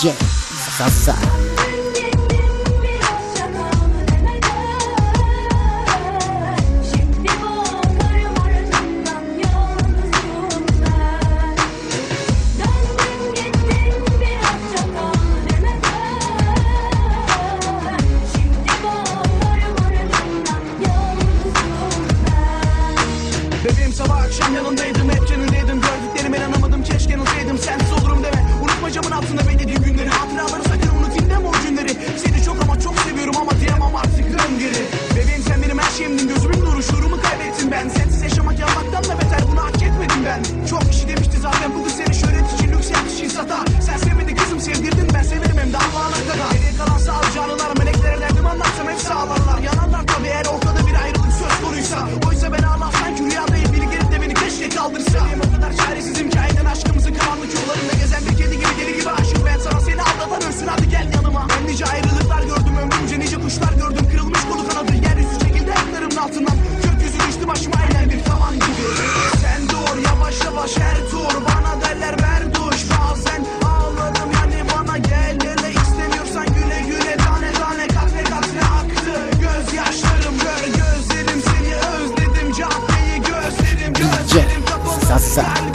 DJ Sasa. Bebeğim sabah akşam yanındaydım, hep canındaydım. Gördüklerime inanamadım, keşke yanılsaydım. Sensiz olurum deme, unutma camın altında beklediğin günleri. Hatıraları sakın unutayım deme o günleri. Seni çok ama çok seviyorum ama diyemem artık, dön geri. Bebeğim sen benim her şeyimdin, gözümün nuru, şuurumu kaybettim ben. Sensiz yaşamak yanmaktan da beter, bunu hak etmedim ben. Çok kişi demişti zaten bu kız seni şöhret için, yükselt için sata. Sen sevmedin kızım, sevdirdin, ben severim hem de Allah'ına kadar. Geriye kalan sağ canlılar, meleklere derdim anlatsam hep sağlarlar. Yanarlar tabii eğer ortada bir ayrılık söz konuysa. Oysa ben ağlarsam ki rüyadayım, biri gelip de beni keşke kaldırsa. Benim o kadar çaresizim ki aynen aşkımızın karanlık yollarında gezen bir kedi gibi, deli gibi aşık ben sana. Seni aldatan ölsün, hadi gel yanıma. Ben nice ayrılıklar gördüm ömrümce, nice kuşlar gördüm, kırılmış kolu kanadı. Yeryüzü çekildi ayaklarımın altından, gökyüzü düştü başıma aynen bir tavan gibi. Sen dur yavaş yavaş her tur, bana derler ver duş. Bazen ağladım yani bana gel hele, istemiyorsan güle güle. Tane tane katre katre aktı gözyaşlarım, gör gözlerim, seni özledim. Caddeyi gözlerim DJ Sasa.